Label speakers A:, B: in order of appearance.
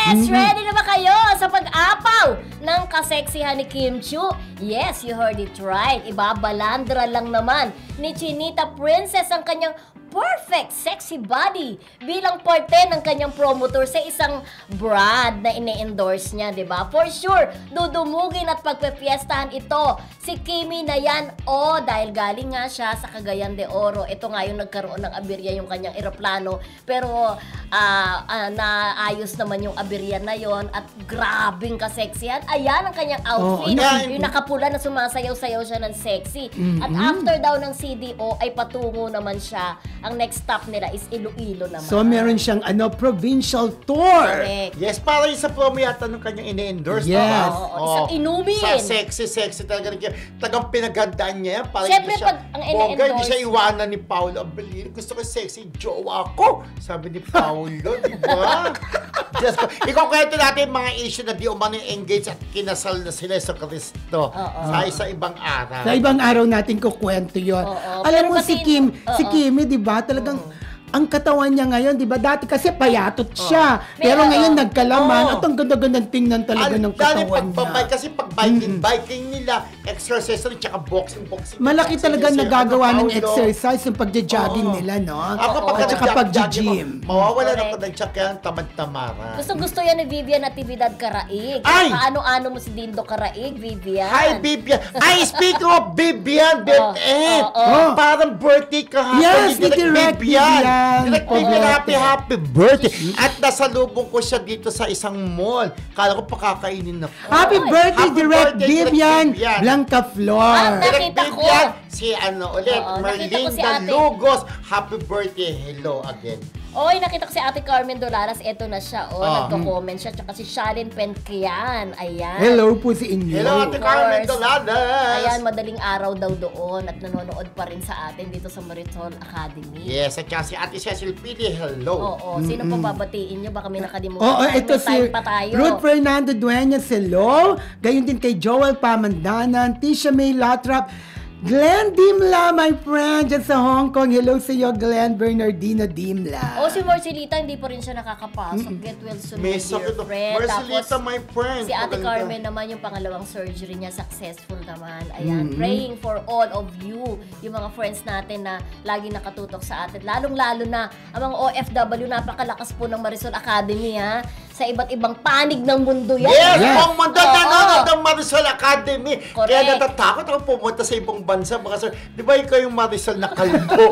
A: Yes! Ready na ba kayo sa pag-apaw ng kaseksihan ni Kim Chiu? Yes, you heard it right. Ibabalandra lang naman ni Chinita Princess ang kanyang perfect sexy body bilang parte ng kanyang promoter sa isang brand na ine-endorse niya, di ba? For sure, dudumugin at pagpepiestahan ito si Kimi na yan. Dahil galing nga siya sa Cagayan de Oro. Ito nga yung nagkaroon ng aberya yung kanyang eroplano. Pero naayos naman yung aberya na yon at grabing kaseksihan. Ayan ang kanyang outfit. Yung nakapula na sumasayaw-sayaw siya ng sexy. At after daw ng CDO ay patungo naman siya. Ang next stop nila is Iloilo naman.
B: So, meron siyang provincial tour.
A: Correct.
C: Yes, para yung sa promo yata nung kanyang ine-endorse.
B: Yes.
A: Isang inumin.
C: Sa sexy talaga. Tagang pinaghandaan niya yan.
A: Siyempre, pag ang ine-endorse.
C: Hindi siya iwanan ni Paolo Abelino. Gusto ko sexy, jowa ko. Sabi ni Paolo, di ba? Just ko. Ikaw kwento natin mga issue na di umano engage at kinasal na sila sa Kristo sa ibang araw.
B: Sa ibang araw natin kukwento yun. Alam mo si Kim, si Kimi, di ba? Talagang ang katawan niya ngayon, di ba? Dati kasi payatot siya. Pero ngayon nagkalaman at ang ganda-gandang tingnan talaga ng katawan niya.
C: Kasi pag biking nila, exercise at saka boxing.
B: Malaki talaga nagagawa ng exercise yung pagja-jogging nila, no? At saka pag-gym.
C: Mawawala na pa ng tiyak kaya tamad-tamara.
A: Gusto yan ni Vivian Natividad Caraig. Paano-ano mo si Dindo Caraig, Vivian?
C: Hi, Vivian! Speak of Vivian, parang birthday kahapon.
B: Yes, ni Direct Vivian.
C: Happy birthday. At nasalubong ko siya dito sa isang mall. Kala ko pakakainin ako.
B: Happy birthday, Direct Vivian Blanca Flor.
A: Nakita ko.
C: Si Merlin Galugos. Happy birthday. Hello again.
A: Nakita ko si Ate Carmen Dolaras. Eto na siya. Nagko-comment siya. Tsaka si Shalyn Penkian. Ayan.
B: Hello po si inyo.
C: Hello, Ate Carmen Dolaras.
A: Ayan, madaling araw daw doon. At nanonood pa rin sa atin dito sa Marisol Academy.
C: Yes, at si Ate Cecil Pili. Hello.
A: Sino pa babatiin nyo? Baka may nakalimutan.
B: Ito si Ruth Fernando Dueñas. Hello. Gayon din kay Joel Pamandanan, Tisha May Latrap, Glenn Dimla, my friend, dyan sa Hong Kong. Hello sa iyo, Glenn Bernardino Dimla.
A: Si Marcelita, hindi pa rin siya nakakapasok. Get well soon, my dear friend.
C: Marcelita, my friend.
A: Si Ate Carmen naman, yung pangalawang surgery niya, successful naman. Ayan, praying for all of you, yung mga friends natin na lagi nakatutok sa atin. Lalong-lalo na, ang mga OFW, napakalakas po ng Marisol Academy, ha? Sa iba't ibang panig ng mundo yan.
C: Yes! Ang mundo nanonood ng Marisol Academy.
A: Correct.
C: Kaya natatakot ako pumunta sa ibang bansa. Di ba ikaw yung Marisol na kalbo?